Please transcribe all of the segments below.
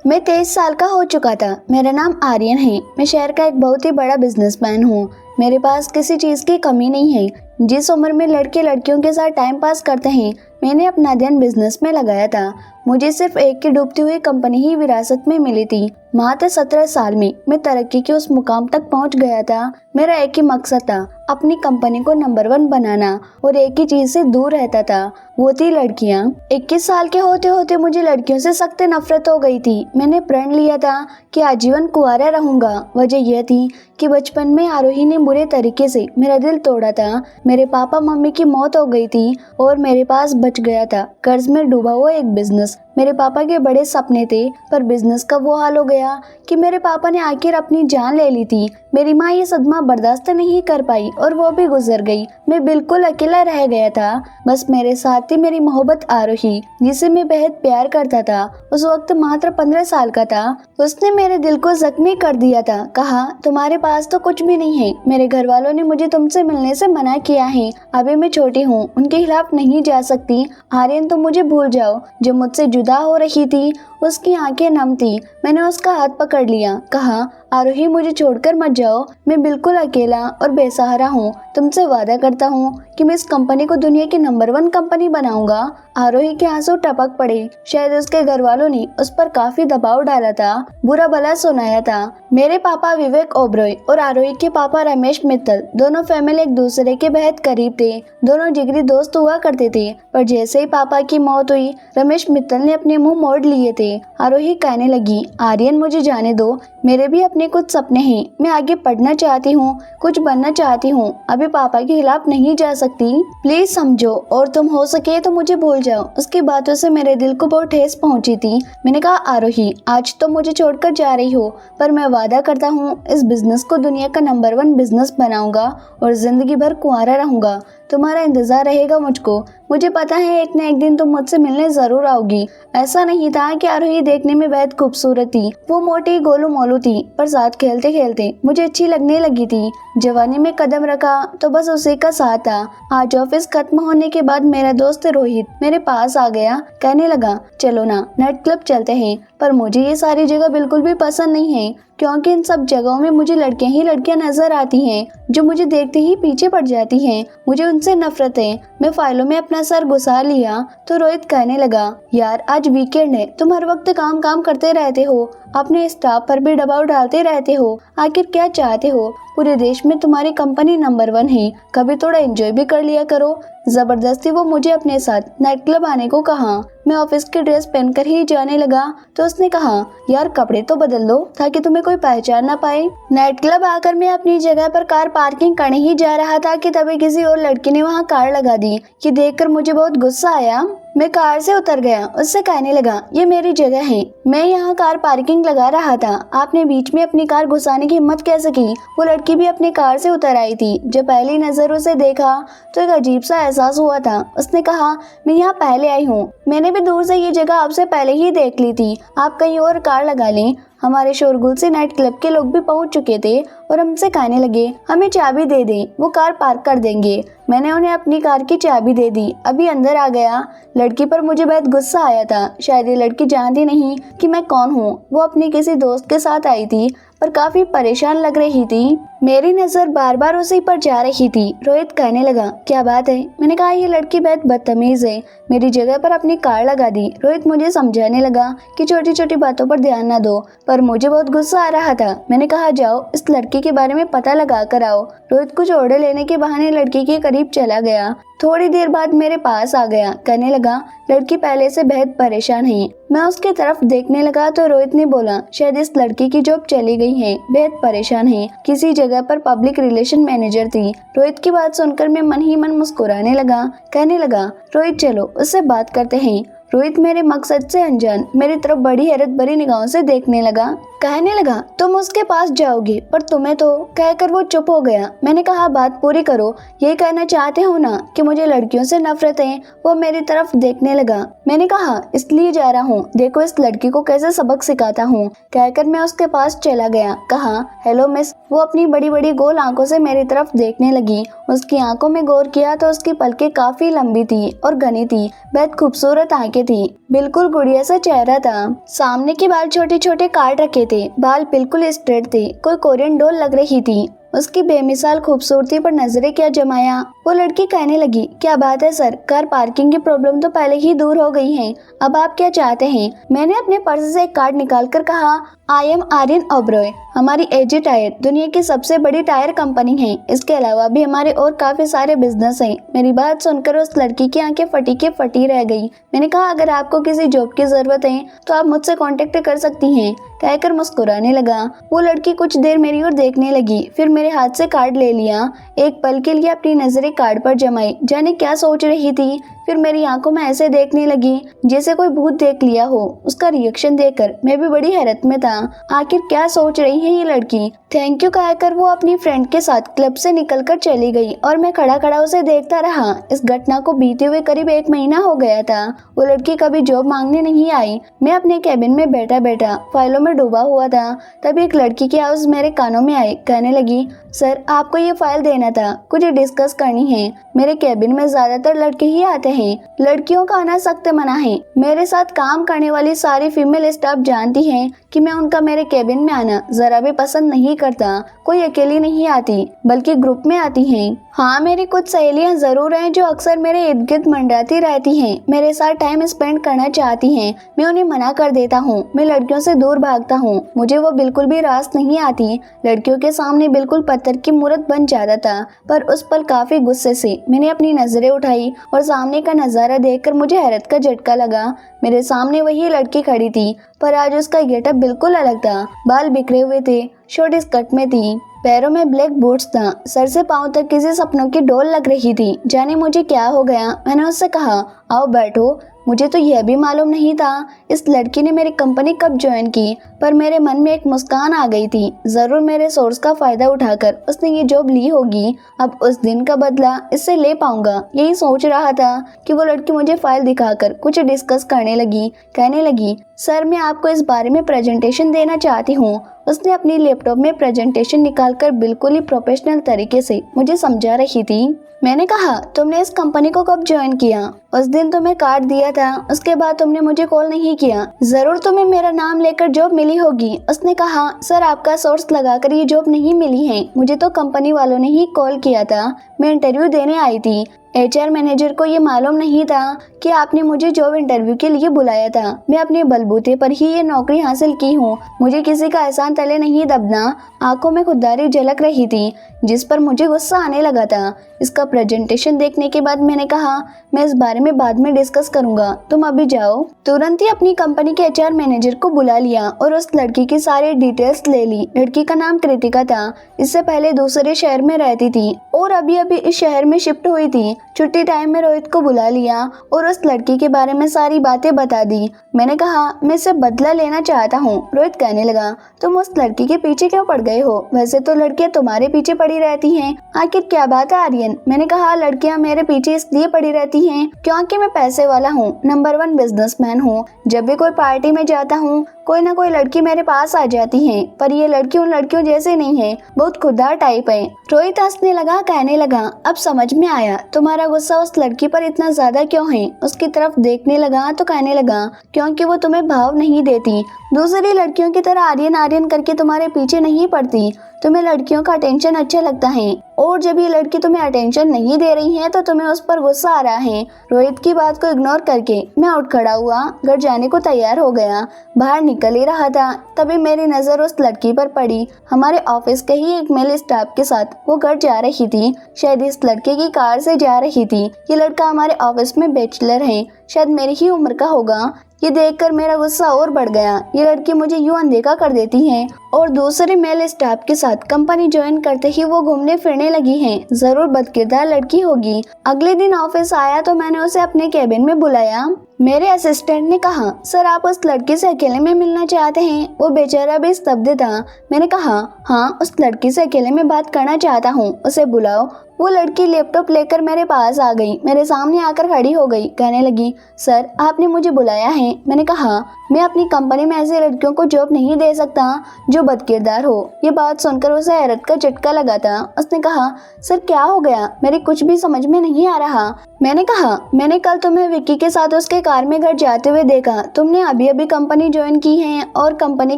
मैं 23 साल का हो चुका था। मेरा नाम आर्यन है। मैं शहर का एक बहुत ही बड़ा बिजनेसमैन हूँ। मेरे पास किसी चीज़ की कमी नहीं है। जिस उम्र में लड़के लड़कियों के साथ टाइम पास करते हैं, मैंने अपना ध्यान बिजनेस में लगाया था। मुझे सिर्फ एक की डूबती हुई कंपनी ही विरासत में मिली थी। मात्र 17 साल में मैं तरक्की के उस मुकाम तक पहुंच गया था। मेरा एक ही मकसद था, अपनी कंपनी को नंबर 1 बनाना, और एक ही चीज से दूर रहता था, वो थी लड़कियां। 21 साल के होते होते मुझे लड़कियों से सख्त नफरत हो गई थी। मैंने प्रण लिया था कि आजीवन कुंवारा रहूंगा। वजह यह थी कि बचपन में आरोही ने बुरे तरीके से मेरा दिल तोड़ा था। मेरे पापा मम्मी की मौत हो गई थी और मेरे पास बच गया था कर्ज में डूबा हुआ एक बिजनेस। मेरे पापा के बड़े सपने थे, पर बिजनेस का वो हाल हो गया कि मेरे पापा ने आखिर अपनी जान ले ली थी। मेरी माँ ये सदमा बर्दाश्त नहीं कर पाई और वो भी गुजर गई। मैं बिल्कुल अकेला रह गया था। बस मेरे साथ थी मेरी मोहब्बत आरोही, जिसे मैं बेहद प्यार करता था। उस वक्त मात्र 15 साल का था। उसने मेरे दिल को जख्मी कर दिया था। कहा, तुम्हारे पास तो कुछ भी नहीं है। मेरे घर वालों ने मुझे तुमसे मिलने से मना किया है। अभी मैं छोटी हूँ, उनके खिलाफ नहीं जा सकती। आर्यन, तुम मुझे भूल जाओ। जो मुझसे जुदा हो रही थी, उसकी आंखें नम थी। मैंने उसका हाथ पकड़ लिया। कहा, आरोही, मुझे छोड़कर मत जाओ। मैं बिल्कुल अकेला और बेसहारा हूँ। तुमसे वादा करता हूँ कि मैं इस कंपनी को दुनिया की नंबर 1 कंपनी बनाऊंगा। आरोही के आंसू टपक पड़े। शायद उसके घर वालों ने उस पर काफी दबाव डाला था, बुरा भला सुनाया था। मेरे पापा विवेक ओबरॉय और आरोही के पापा रमेश मित्तल, दोनों फैमिली एक दूसरे के बेहद करीब थे। दोनों जिगरी दोस्त हुआ करते थे। पर जैसे ही पापा की मौत हुई, रमेश मित्तल ने अपने मुंह मोड़ लिए थे। आरोही कहने लगी, आर्यन, मुझे जाने दो। मेरे भी अपने कुछ सपने हैं। मैं आगे पढ़ना चाहती हूँ, कुछ बनना चाहती हूँ। अभी पापा के खिलाफ नहीं जा सकती। प्लीज समझो, और तुम हो सके तो मुझे भूल जाओ। उसकी बातों से मेरे दिल को बहुत ठेस पहुंची थी। मैंने कहा, आरोही, आज तो मुझे छोड़कर जा रही हो, पर मैं वादा करता हूँ इस बिजनेस को दुनिया का नंबर 1 बिजनेस बनाऊंगा और जिंदगी भर कुंवारा रहूंगा। तुम्हारा इंतजार रहेगा मुझको। मुझे पता है एक न एक दिन तुम मुझसे मिलने जरूर आओगी। ऐसा नहीं था कि आरोही देखने में बेहद खूबसूरत थी। वो मोटी गोलू मोलू थी, पर साथ खेलते खेलते मुझे अच्छी लगने लगी थी। जवानी में कदम रखा तो बस उसी का साथ था। आज ऑफिस खत्म होने के बाद मेरा दोस्त रोहित मेरे पास आ गया। कहने लगा, चलो ना, नाइट क्लब चलते हैं। पर मुझे ये सारी जगह बिल्कुल भी पसंद नहीं है, क्योंकि इन सब जगहों में मुझे लड़कियां ही लड़कियां नजर आती हैं, जो मुझे देखते ही पीछे पड़ जाती हैं। मुझे उनसे नफरत है। मैं फाइलों में अपना सर घुसा लिया तो रोहित कहने लगा, यार, आज वीकेंड है। तुम हर वक्त काम काम करते रहते हो, अपने स्टाफ पर भी दबाव डालते रहते हो। आखिर क्या चाहते हो? पूरे देश में तुम्हारी कंपनी नंबर 1 है। कभी थोड़ा एंजॉय भी कर लिया करो। जबरदस्ती वो मुझे अपने साथ नाइट क्लब आने को कहा। मैं ऑफिस की ड्रेस पहनकर ही जाने लगा तो उसने कहा, यार, कपड़े तो बदल लो ताकि तुम्हें कोई पहचान ना पाए। नाइट क्लब आकर मैं अपनी जगह पर कार पार्किंग करने ही जा रहा था कि तभी किसी और लड़की ने वहाँ कार लगा दी। ये देखकर मुझे बहुत गुस्सा आया। मैं कार से उतर गया। उससे कहने लगा, ये मेरी जगह है। मैं यहाँ कार पार्किंग लगा रहा था। आपने बीच में अपनी कार घुसाने की हिम्मत कैसे की? वो लड़की भी अपनी कार से उतर आई थी। जब पहली नजर उसे देखा तो एक अजीब सा एहसास हुआ था। उसने कहा, मैं यहाँ पहले आई हूँ। मैंने भी दूर से ये जगह आपसे पहले ही देख ली थी। आप कहीं और कार लगा लें। हमारे शोरगुल से नाइट क्लब के लोग भी पहुंच चुके थे और हमसे कहने लगे, हमें चाबी दे दें, वो कार पार्क कर देंगे। मैंने उन्हें अपनी कार की चाबी दे दी। अभी अंदर आ गया। लड़की पर मुझे बहुत गुस्सा आया था। शायद ये लड़की जानती नहीं कि मैं कौन हूँ। वो अपनी किसी दोस्त के साथ आई थी, पर काफी परेशान लग रही थी। मेरी नजर बार बार उसी पर जा रही थी। रोहित कहने लगा, क्या बात है? मैंने कहा, ये लड़की बहुत बदतमीज है, मेरी जगह पर अपनी कार लगा दी। रोहित मुझे समझाने लगा कि छोटी छोटी बातों पर ध्यान न दो, पर मुझे बहुत गुस्सा आ रहा था। मैंने कहा, जाओ, इस लड़की के बारे में पता लगा कर आओ। रोहित कुछ ऑर्डर लेने के बहाने लड़की के करीब चला गया। थोड़ी देर बाद मेरे पास आ गया। कहने लगा, लड़की पहले से बेहद परेशान है। मैं उसकी तरफ देखने लगा तो रोहित ने बोला, शायद इस लड़की की जॉब चली गई है, बेहद परेशान है। किसी जगह पर पब्लिक रिलेशन मैनेजर थी। रोहित की बात सुनकर मैं मन ही मन मुस्कुराने लगा। कहने लगा, रोहित, चलो उससे बात करते हैं। रोहित मेरे मकसद से अनजान मेरी तरफ बड़ी हैरत भरी निगाहों से देखने लगा। कहने लगा तुम उसके पास जाओगे पर तुम्हें तो, कहकर वो चुप हो गया। मैंने कहा बात पूरी करो, यही कहना चाहते हो ना कि मुझे लड़कियों से नफरत है। वो मेरी तरफ देखने लगा। मैंने कहा इसलिए जा रहा हूँ, देखो इस लड़की को कैसे सबक सिखाता हूँ। कहकर मैं उसके पास चला गया। कहा हेलो मिस। वो अपनी बड़ी बड़ी गोल आंखों से मेरी तरफ देखने लगी। उसकी आंखों में गौर किया तो उसकी पलकें काफी लंबी थी और घनी थी। बेहद खूबसूरत आंखें थी, बिल्कुल गुड़िया सा चेहरा था। सामने के बाल छोटे छोटे काट रखे थे, बाल बिल्कुल स्ट्रेट थे, कोई कोरियन डॉल लग रही थी। उसकी बेमिसाल खूबसूरती पर नजरें क्या जमाया। वो लड़की कहने लगी क्या बात है सर, कार पार्किंग की प्रॉब्लम तो पहले ही दूर हो गई है, अब आप क्या चाहते हैं। मैंने अपने पर्स से एक कार्ड निकालकर कहा आई एम आर्यन ओबरॉय। हमारी एजी टायर दुनिया की सबसे बड़ी टायर कंपनी है। इसके अलावा भी हमारे और काफी सारे बिजनेस हैं। मेरी बात सुनकर उस लड़की की आंखें फटी की फटी रह गई। मैंने कहा अगर आपको किसी जॉब की जरूरत है तो आप मुझसे कांटेक्ट कर सकती हैं, कहकर मुस्कुराने लगा। वो लड़की कुछ देर मेरी ओर देखने लगी, फिर मेरे हाथ से कार्ड ले लिया। एक पल के लिए अपनी नजरें कार्ड पर जमाई, जाने क्या सोच रही थी। फिर मेरी आंखों में ऐसे देखने लगी जैसे कोई भूत देख लिया हो। उसका रिएक्शन देखकर मैं भी बड़ी हैरत में था। आखिर क्या सोच रही है ये लड़की। थैंक यू कहकर वो अपनी फ्रेंड के साथ क्लब से निकलकर चली गई और मैं खड़ा खड़ा उसे देखता रहा। इस घटना को बीते हुए करीब 1 महीना हो गया था। वो लड़की कभी जॉब मांगने नहीं आई। मैं अपने कैबिन में बैठा बैठा फाइलों में डूबा हुआ था। तभी एक लड़की की आवाज मेरे कानों में आई। कहने लगी सर आपको ये फाइल देना था, कुछ डिस्कस करनी है। मेरे कैबिन में ज्यादातर लड़के ही आते हैं, लड़कियों का आना सख्त मना है। मेरे साथ काम करने वाली सारी फीमेल स्टाफ जानती हैं कि मैं उनका मेरे कैबिन में आना जरा भी पसंद नहीं करता। कोई अकेली नहीं आती बल्कि ग्रुप में आती हैं। हाँ मेरी कुछ सहेलियां जरूर हैं जो अक्सर मेरे इर्द गिर्द मंडराती रहती हैं, मेरे साथ टाइम स्पेंड करना चाहती हैं। मैं उन्हें मना कर देता हूँ, मैं लड़कियों से दूर भागता हूँ। मुझे वो बिल्कुल भी रास नहीं आती। लड़कियों के सामने बिल्कुल पत्थर की मूरत बन जाता था। पर उस पल काफी गुस्से से मैंने अपनी नजरें उठाई और सामने का नजारा देखकर मुझे हैरत का झटका लगा। मेरे सामने वही लड़की खड़ी थी, पर आज उसका गेटअप बिल्कुल अलग था। बाल बिखरे हुए थे, शॉर्ट स्कर्ट में थी, पैरों में ब्लैक बूट्स था, सर से पांव तक किसी सपनों की डोल लग रही थी। जाने मुझे क्या हो गया। मैंने उससे कहा आओ बैठो। मुझे तो यह भी मालूम नहीं था इस लड़की ने मेरी कंपनी कब ज्वाइन की, पर मेरे मन में एक मुस्कान आ गई थी। जरूर मेरे सोर्स का फायदा उठाकर उसने ये जॉब ली होगी। अब उस दिन का बदला इससे ले पाऊंगा, यही सोच रहा था कि वो लड़की मुझे फाइल दिखाकर कुछ डिस्कस करने लगी। कहने लगी सर मैं आपको इस बारे में प्रेजेंटेशन देना चाहती हूँ। उसने अपनी लैपटॉप में प्रेजेंटेशन निकालकर बिल्कुल ही प्रोफेशनल तरीके से मुझे समझा रही थी। मैंने कहा तुमने इस कंपनी को कब ज्वाइन किया। उस दिन तुम्हें कार्ड दिया था, उसके बाद तुमने मुझे कॉल नहीं किया। जरूर तुम्हें मेरा नाम लेकर जॉब मिली होगी। उसने कहा सर आपका सोर्स लगाकर ये जॉब नहीं मिली है, मुझे तो कंपनी वालों ने ही कॉल किया था। मैं इंटरव्यू देने आई थी। HR मैनेजर को ये मालूम नहीं था कि आपने मुझे जॉब इंटरव्यू के लिए बुलाया था। मैं अपने बलबूते पर ही ये नौकरी हासिल की हूँ, मुझे किसी का एहसान तले नहीं दबना। आंखों में खुददारी झलक रही थी जिस पर मुझे गुस्सा आने लगा था। इसका प्रेजेंटेशन देखने के बाद मैंने कहा मैं इस बारे में बाद में डिस्कस करूंगा, तुम अभी जाओ। तुरंत ही अपनी कंपनी के HR मैनेजर को बुला लिया और उस लड़की की सारी डिटेल्स ले ली। लड़की का नाम कृतिका था। इससे पहले दूसरे शहर में रहती थी और अभी अभी इस शहर में शिफ्ट हुई थी। छुट्टी टाइम में रोहित को बुला लिया और उस लड़की के बारे में सारी बातें बता दी। मैंने कहा मैं इससे बदला लेना चाहता हूँ। रोहित कहने लगा तुम उस लड़की के पीछे क्यों पड़ गए हो, वैसे तो लड़कियां तुम्हारे पीछे पड़ी रहती हैं, आखिर क्या बात है आर्यन। मैंने कहा लड़कियां मेरे पीछे इसलिए पड़ी रहती हैं क्योंकि मैं पैसे वाला हूँ, नंबर 1 बिजनेसमैन हूँ। जब भी कोई पार्टी में जाता हूँ कोई ना कोई लड़की मेरे पास आ जाती है, पर ये लड़की उन लड़कियों जैसे नहीं है, बहुत खुददार टाइप है। रोहित हंसने लगा, कहने लगा अब समझ में आया तुम्हारा गुस्सा उस लड़की पर इतना ज्यादा क्यों है। उसकी तरफ देखने लगा तो कहने लगा क्योंकि वो तुम्हें भाव नहीं देती, दूसरी लड़कियों की तरह आर्यन आर्यन करके तुम्हारे पीछे नहीं पड़ती। तुम्हें लड़कियों का अटेंशन अच्छा लगता है और जब ये लड़की तुम्हें अटेंशन नहीं दे रही है तो तुम्हें उस पर गुस्सा आ रहा है। रोहित की बात को इग्नोर करके मैं उठ खड़ा हुआ, घर जाने को तैयार हो गया। बाहर निकल ही रहा था तभी मेरी नजर उस लड़की पर पड़ी। हमारे ऑफिस के ही एक मेल स्टाफ के साथ वो घर जा रही थी। शायद इस लड़के की कार से जा रही थी। ये लड़का हमारे ऑफिस में बैचलर है, शायद मेरी ही उम्र का होगा। ये देखकर मेरा गुस्सा और बढ़ गया। ये लड़की मुझे यूं अनदेखा कर देती है और दूसरे मेल स्टाफ के साथ कंपनी ज्वाइन करते ही वो घूमने फिरने लगी है। जरूर बदकिरदार लड़की होगी। अगले दिन ऑफिस आया तो मैंने उसे अपने कैबिन में बुलाया। मेरे असिस्टेंट ने कहा, सर आप उस लड़की से अकेले में मिलना चाहते हैं? वो बेचारा भी स्तब्ध था। मैंने कहा, हाँ, उस लड़की से अकेले में बात करना चाहता हूँ, उसे बुलाओ। वो लड़की लैपटॉप लेकर मेरे पास आ गई, मेरे सामने आकर खड़ी हो गई, कहने लगी, सर आपने मुझे बुलाया है? मैंने कहा, मैं अपनी कंपनी में ऐसी लड़कियों को जॉब नहीं दे सकता जो बदकिरदार हो। ये बात सुनकर उसे हैरत का झटका लगा था। उसने कहा, सर क्या हो गया? मेरे कुछ भी समझ में नहीं आ रहा। मैंने कहा, मैंने कल तुम्हें विक्की के साथ उसके कार में घर जाते हुए देखा। तुमने अभी अभी कंपनी ज्वाइन की है और कंपनी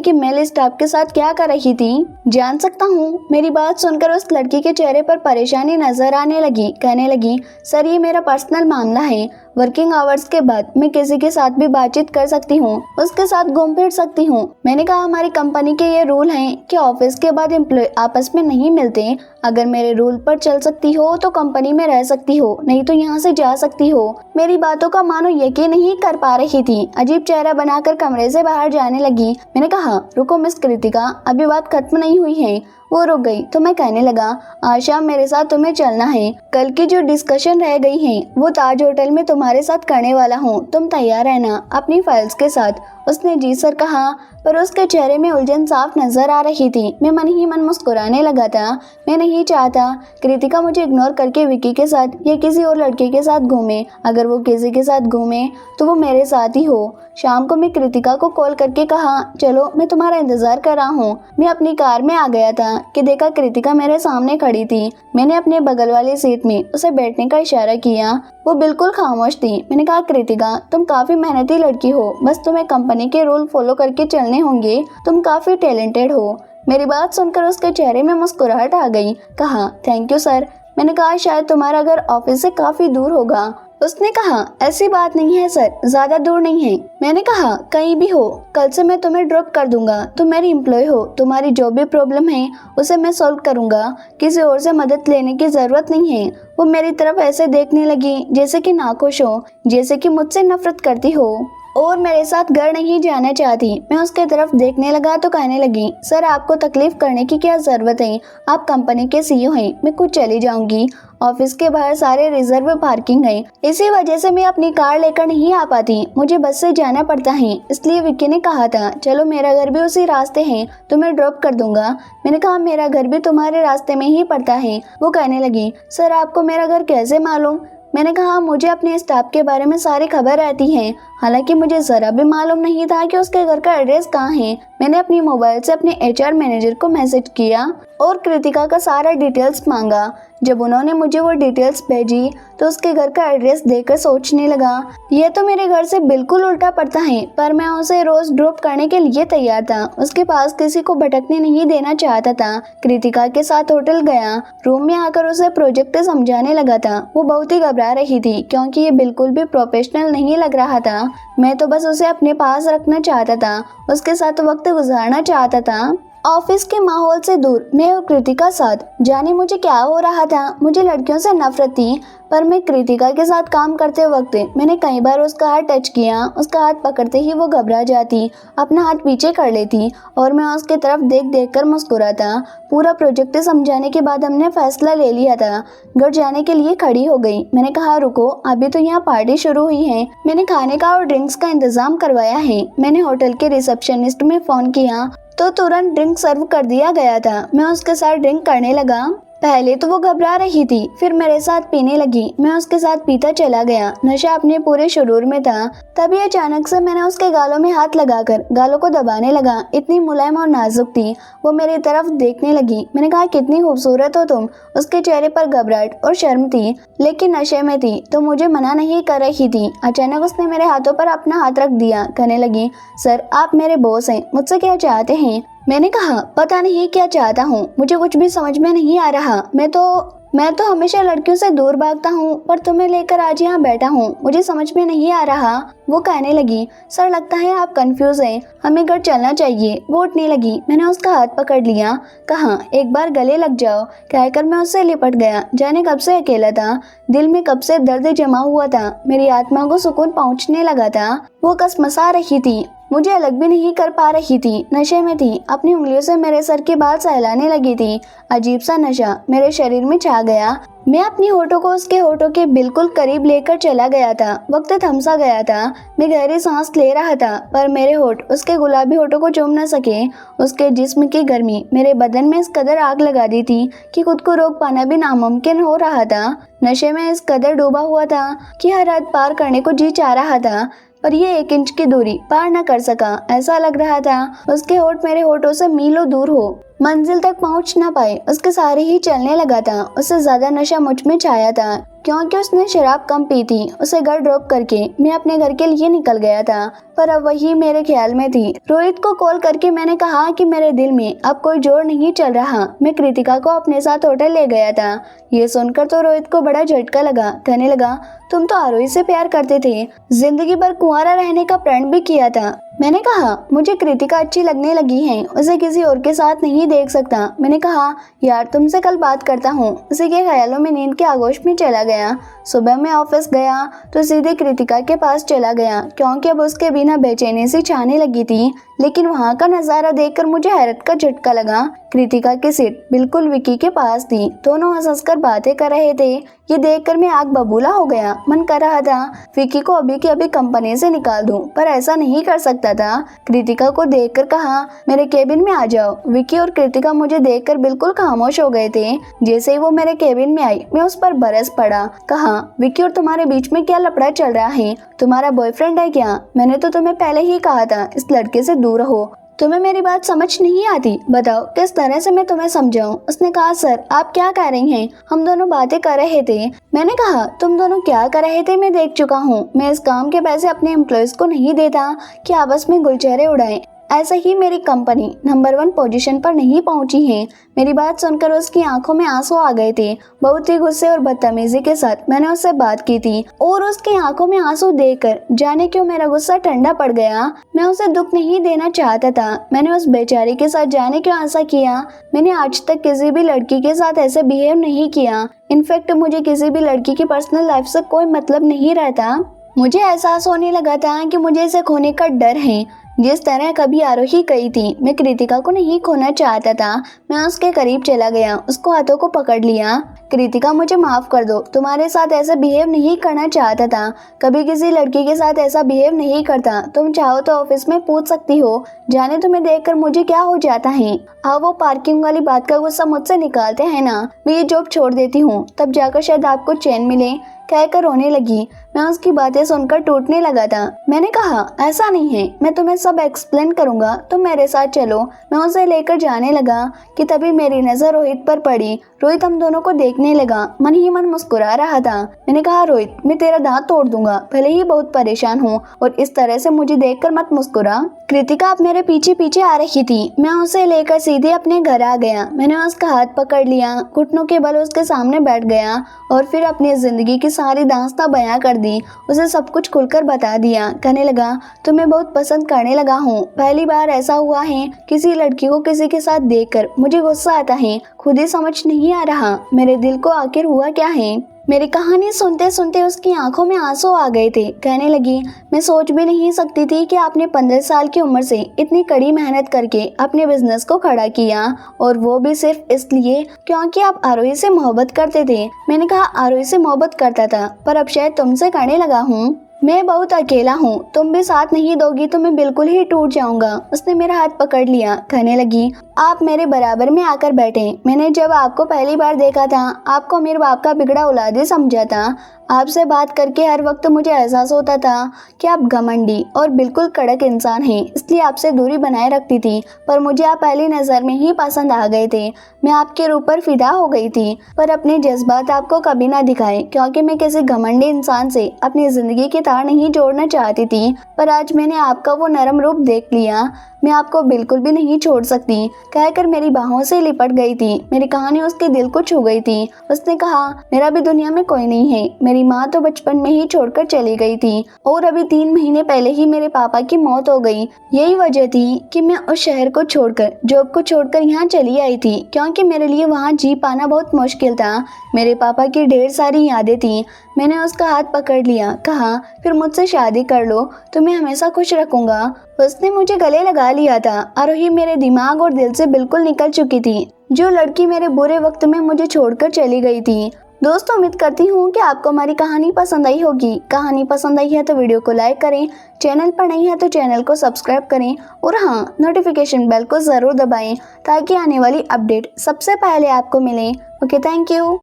की मेल स्टाफ के साथ क्या कर रही थी? जान सकता हूँ? मेरी बात सुनकर उस लड़की के चेहरे पर परेशानी नजर आने लगी। कहने लगी, सर ये मेरा पर्सनल मामला है। वर्किंग आवर्स के बाद मैं किसी के साथ भी बातचीत कर सकती हूँ, उसके साथ घूम फिर सकती हूँ। मैंने कहा, हमारी कंपनी के ये रूल हैं कि ऑफिस के बाद एम्प्लॉय आपस में नहीं मिलते। अगर मेरे रूल पर चल सकती हो तो कंपनी में रह सकती हो, नहीं तो यहाँ से जा सकती हो। मेरी बातों का मानो यकीन नहीं कर पा रही थी। अजीब चेहरा बनाकर कमरे से बाहर जाने लगी। मैंने कहा, रुको मिस कृतिका, अभी बात खत्म नहीं हुई है। वो रुक गई तो मैं कहने लगा, आज शाम मेरे साथ तुम्हें चलना है। कल की जो डिस्कशन रह गई है वो ताज होटल में तुम्हारे साथ करने वाला हूँ। तुम तैयार रहना अपनी फाइल्स के साथ। उसने जी सर कहा, पर उसके चेहरे में उलझन साफ नजर आ रही थी। मैं मन ही मन मुस्कुराने लगा था। मैं नहीं चाहता कृतिका मुझे इग्नोर करके विकी के साथ या किसी और लड़के के साथ घूमे। अगर वो किसी के साथ घूमे तो वो मेरे साथ ही हो। शाम को मैं कृतिका को कॉल करके कहा, चलो मैं तुम्हारा इंतजार कर रहा हूँ। मैं अपनी कार में आ गया था कि देखा कृतिका मेरे सामने खड़ी थी। मैंने अपने बगल वाली सीट में उसे बैठने का इशारा किया। वो बिल्कुल खामोश थी। मैंने कहा, कृतिका तुम काफी मेहनती लड़की हो, बस तुम्हें कंपनी के रूल फॉलो करके चलने होंगे। तुम काफी टैलेंटेड हो। मेरी बात सुनकर उसके चेहरे में मुस्कुराहट आ गई। कहा, थैंक यू सर। मैंने कहा, शायद तुम्हारा घर ऑफिस से काफी दूर होगा। उसने कहा, ऐसी बात नहीं है सर, ज्यादा दूर नहीं है। मैंने कहा, कहीं भी हो, कल से मैं तुम्हें ड्रॉप कर दूंगा। तुम मेरी एम्प्लॉय हो, तुम्हारी जो भी प्रॉब्लम है उसे मैं सॉल्व करूंगा। किसी और से मदद लेने की जरूरत नहीं है। वो मेरी तरफ ऐसे देखने लगी जैसे कि नाखुश हो, जैसे कि मुझसे नफरत करती हो और मेरे साथ घर नहीं जाना चाहती। मैं उसके तरफ देखने लगा तो कहने लगी, सर आपको तकलीफ करने की क्या जरूरत है? आप कंपनी के सीईओ हैं। मैं खुद चली जाऊंगी। ऑफिस के बाहर सारे रिजर्व पार्किंग है, इसी वजह से मैं अपनी कार लेकर नहीं आ पाती। मुझे बस से जाना पड़ता है, इसलिए विक्की ने कहा था, चलो मेरा घर भी उसी रास्ते है, तुम्हें ड्रॉप कर दूंगा। मैंने कहा, मेरा घर भी तुम्हारे रास्ते में ही पड़ता है। वो कहने लगी, सर आपको मेरा घर कैसे मालूम? मैंने कहा, मुझे अपने स्टाफ के बारे में सारी खबर रहती है। हालांकि मुझे जरा भी मालूम नहीं था कि उसके घर का एड्रेस कहाँ है। मैंने अपनी मोबाइल से अपने एचआर मैनेजर को मैसेज किया और कृतिका का सारा डिटेल्स मांगा। जब उन्होंने मुझे वो डिटेल्स भेजी तो उसके घर का एड्रेस देखकर सोचने लगा, यह तो मेरे घर से बिल्कुल उल्टा पड़ता है, पर मैं उसे रोज ड्रॉप करने के लिए तैयार था। उसके पास किसी को भटकने नहीं देना चाहता था। कृतिका के साथ होटल गया। रूम में आकर उसे प्रोजेक्ट समझाने लगा था। वो बहुत ही घबरा रही थी क्योंकि ये बिल्कुल भी प्रोफेशनल नहीं लग रहा था। मैं तो बस उसे अपने पास रखना चाहता था, उसके साथ वक्त गुजारना चाहता था। ऑफिस के माहौल से दूर मैं और कृतिका साथ, जाने मुझे क्या हो रहा था। मुझे लड़कियों से नफरत थी, पर मैं कृतिका के साथ काम करते वक्त मैंने कई बार उसका हाथ टच किया। उसका हाथ पकड़ते ही वो घबरा जाती, अपना हाथ पीछे कर लेती और मैं उसकी तरफ देख देख कर मुस्कुराता। पूरा प्रोजेक्ट समझाने के बाद हमने फैसला ले लिया था। घर जाने के लिए खड़ी हो गई। मैंने कहा, रुको, अभी तो यहाँ पार्टी शुरू हुई है। मैंने खाने का और ड्रिंक्स का इंतजाम करवाया है। मैंने होटल के रिसेप्शनिस्ट में फोन किया तो तुरंत ड्रिंक सर्व कर दिया गया था। मैं उसके साथ ड्रिंक करने लगा। पहले तो वो घबरा रही थी, फिर मेरे साथ पीने लगी। मैं उसके साथ पीता चला गया। नशा अपने पूरे शुरूर में था। तभी अचानक से मैंने उसके गालों में हाथ लगाकर गालों को दबाने लगा। इतनी मुलायम और नाजुक थी। वो मेरी तरफ देखने लगी। मैंने कहा, कितनी खूबसूरत हो तुम। उसके चेहरे पर घबराहट और शर्म थी, लेकिन नशे में थी तो मुझे मना नहीं कर रही थी। अचानक उसने मेरे हाथों पर अपना हाथ रख दिया। कहने लगी, सर आप मेरे बॉस हैं, मुझसे क्या चाहते हैं? मैंने कहा, पता नहीं क्या चाहता हूँ, मुझे कुछ भी समझ में नहीं आ रहा। मैं तो हमेशा लड़कियों से दूर भागता हूँ, पर तुम्हें लेकर आज यहाँ बैठा हूँ, मुझे समझ में नहीं आ रहा। वो कहने लगी, सर लगता है आप कंफ्यूज हैं, हमें घर चलना चाहिए। वो उठने लगी। मैंने उसका हाथ पकड़ लिया। कहा, एक बार गले लग जाओ। कहकर मैं उससे लिपट गया। जाने कब से अकेला था, दिल में कब से दर्द जमा हुआ था, मेरी आत्मा को सुकून पहुँचने लगा था। वो कसमसा रही थी। मुझे अलग भी नहीं कर पा रही थी, नशे में थी। अपनी उंगलियों से मेरे सर के बाल सहलाने लगी थी। अजीब सा नशा मेरे शरीर में छा गया। मैं अपनी होठों को उसके होठों के बिल्कुल करीब लेकर चला गया था। वक्त थम सा गया था। मैं गहरी सांस ले रहा था, पर मेरे होठ उसके गुलाबी होठों को चूम न सके। उसके जिस्म की गर्मी मेरे बदन में इस कदर आग लगा दी थी कि खुद को रोक पाना भी नामुमकिन हो रहा था। नशे में इस कदर डूबा हुआ था कि हर हद पार करने को जी चाह रहा था, पर ये 1 इंच की दूरी पार न कर सका। ऐसा लग रहा था उसके होठ मेरे होठों से मीलों दूर हो, मंजिल तक पहुंच न पाए। उसके सहारे ही चलने लगा था। उससे ज्यादा नशा मुझ में छाया था, क्योंकि उसने शराब कम पी थी। उसे घर ड्रॉप करके मैं अपने घर के लिए निकल गया था, पर अब वही मेरे ख्याल में थी। रोहित को कॉल करके मैंने कहा कि मेरे दिल में अब कोई जोर नहीं चल रहा। मैं कृतिका को अपने साथ होटल ले गया था। ये सुनकर तो रोहित को बड़ा झटका लगा। कहने लगा, तुम तो आरोही से प्यार करते थे, जिंदगी भर कुंवारा रहने का प्रण भी किया था। मैंने कहा, मुझे कृतिका अच्छी लगने लगी है, उसे किसी और के साथ नहीं देख सकता। मैंने कहा, यार तुमसे कल बात करता हूँ। उसी के ख्यालों में नींद के आगोश में चला गया। सुबह मैं ऑफिस गया तो सीधे कृतिका के पास चला गया, क्योंकि अब उसके बिना बेचैनी सी छाने लगी थी। लेकिन वहाँ का नजारा देखकर मुझे हैरत का झटका लगा। कृतिका की सीट बिल्कुल विकी के पास थी। दोनों हंस-हंस बातें कर रहे थे। ये देखकर मैं आग बबूला हो गया। मन कर रहा था विकी को अभी के अभी कंपनी से निकाल दूं, पर ऐसा नहीं कर सकता था। कृतिका को देखकर कहा, मेरे केबिन में आ जाओ। विकी और कृतिका मुझे देखकर बिल्कुल खामोश हो गए थे। जैसे ही वो मेरे केबिन में आई, मैं उस पर बरस पड़ा। कहा, विकी और तुम्हारे बीच में क्या लफड़ा चल रहा है? तुम्हारा बॉयफ्रेंड है क्या? मैंने तो तुम्हें पहले ही कहा था इस लड़के से दूर रहो। तुम्हें मेरी बात समझ नहीं आती? बताओ किस तरह से मैं तुम्हें समझाऊं? उसने कहा, सर आप क्या कह रही हैं? हम दोनों बातें कर रहे थे। मैंने कहा, तुम दोनों क्या कर रहे थे मैं देख चुका हूँ। मैं इस काम के पैसे अपने एम्प्लॉयज को नहीं देता कि आपस में गुलचेहरे उड़ाएं। ऐसे ही मेरी कंपनी नंबर 1 पोजीशन पर नहीं पहुंची है। मेरी बात सुनकर उसकी आंखों में आंसू आ गए थे। बहुत ही गुस्से और बदतमीजी के साथ मैंने उससे बात की थी, और उसकी आंखों में आंसू देखकर जाने क्यों मेरा गुस्सा ठंडा पड़ गया। मैं उसे दुख नहीं देना चाहता था। मैंने उस बेचारी के साथ जाने क्यों ऐसा किया। मैंने आज तक किसी भी लड़की के साथ ऐसे बिहेव नहीं किया। इनफैक्ट मुझे किसी भी लड़की की पर्सनल लाइफ से कोई मतलब नहीं रहता। मुझे एहसास होने लगा था कि मुझे इसे खोने का डर है, जिस तरह कभी आरोही गई थी। मैं कृतिका को नहीं खोना चाहता था। मैं उसके करीब चला गया, उसको हाथों को पकड़ लिया। कृतिका मुझे माफ कर दो, तुम्हारे साथ ऐसा बिहेव नहीं करना चाहता था। कभी किसी लड़की के साथ ऐसा बिहेव नहीं करता। तुम चाहो तो ऑफिस में पूछ सकती हो, जाने तुम्हें देखकर मुझे क्या हो जाता है। हाँ, वो पार्किंग वाली बात का गुस्सा मुझसे निकालते हैं ना, मैं ये जॉब छोड़ देती हूँ, तब जाकर शायद आपको चैन मिले। कहकर रोने लगी। मैं उसकी बातें सुनकर टूटने लगा था। मैंने कहा, ऐसा नहीं है, मैं तुम्हें सब एक्सप्लेन करूंगा, तुम मेरे साथ चलो। मैं उसे लेकर जाने लगा कि तभी मेरी नजर रोहित पर पड़ी। रोहित हम दोनों को देखने लगा, मन ही मन मुस्कुरा रहा था। मैंने कहा, रोहित मैं तेरा दांत तोड़ दूंगा, भले ही बहुत परेशान हूँ, और इस तरह से मुझे देखकर मत मुस्कुरा। कृतिका अब मेरे पीछे पीछे आ रही थी। मैं उसे लेकर सीधे अपने घर आ गया। मैंने उसका हाथ पकड़ लिया, घुटनों के बल उसके सामने बैठ गया, और फिर अपनी जिंदगी की सारी दास्तां बयां कर दी। उसे सब कुछ खुलकर बता दिया। कहने लगा, तुम्हें बहुत पसंद करने लगा हूँ। पहली बार ऐसा हुआ है किसी लड़की को किसी के साथ देखकर मुझे गुस्सा आता है। खुद ही समझ नहीं आ रहा मेरे दिल को आखिर हुआ क्या है। मेरी कहानी सुनते सुनते उसकी आंखों में आंसू आ गए थे। कहने लगी, मैं सोच भी नहीं सकती थी कि आपने 15 साल की उम्र से इतनी कड़ी मेहनत करके अपने बिजनेस को खड़ा किया, और वो भी सिर्फ इसलिए क्योंकि आप आरोही से मोहब्बत करते थे। मैंने कहा, आरोही से मोहब्बत करता था, पर अब शायद तुमसे करने लगा हूँ। मैं बहुत अकेला हूँ, तुम भी साथ नहीं दोगी तो मैं बिल्कुल ही टूट जाऊंगा। उसने मेरा हाथ पकड़ लिया। कहने लगी, आप मेरे बराबर में आकर बैठे। मैंने जब आपको पहली बार देखा था, आपको मेरे बाप का बिगड़ा औलाद ही समझा था। आपसे बात करके हर वक्त मुझे एहसास होता था कि आप घमंडी और बिल्कुल कड़क इंसान हैं, इसलिए आपसे दूरी बनाए रखती थी। पर मुझे आप पहली नज़र में ही पसंद आ गए थे। मैं आपके रूप पर फिदा हो गई थी, पर अपने जज्बात आपको कभी ना दिखाए, क्योंकि मैं किसी घमंडी इंसान से अपनी ज़िंदगी के तार नहीं जोड़ना चाहती थी। पर आज मैंने आपका वो नरम रूप देख लिया। मैं आपको बिल्कुल भी नहीं छोड़ सकती, कहकर मेरी बाहों से लिपट गई थी। मेरी कहानी उसके दिल को छू गई थी। उसने कहा, मेरा भी दुनिया में कोई नहीं है। मेरी माँ तो बचपन में ही छोड़कर चली गई थी और अभी 3 महीने पहले ही मेरे पापा की मौत हो गई। यही वजह थी कि मैं उस शहर को छोड़कर, जॉब को छोड़कर यहाँ चली आई थी, क्योंकि मेरे लिए वहाँ जी पाना बहुत मुश्किल था। मेरे पापा की ढेर सारी यादें थी। मैंने उसका हाथ पकड़ लिया, कहा, फिर मुझसे शादी कर लो, तुम्हें हमेशा खुश रखूंगा। उसने मुझे गले लगा लिया था। आरोही मेरे दिमाग और दिल से बिल्कुल निकल चुकी थी। जो लड़की मेरे बुरे वक्त में मुझे छोड़कर चली गई थी। दोस्तों, उम्मीद करती हूँ कि आपको हमारी कहानी पसंद आई होगी। कहानी पसंद आई है तो वीडियो को लाइक करें, चैनल पर नहीं है तो चैनल को सब्सक्राइब करें और हाँ, नोटिफिकेशन बेल को ज़रूर दबाएं ताकि आने वाली अपडेट सबसे पहले आपको मिले। Okay, thank you.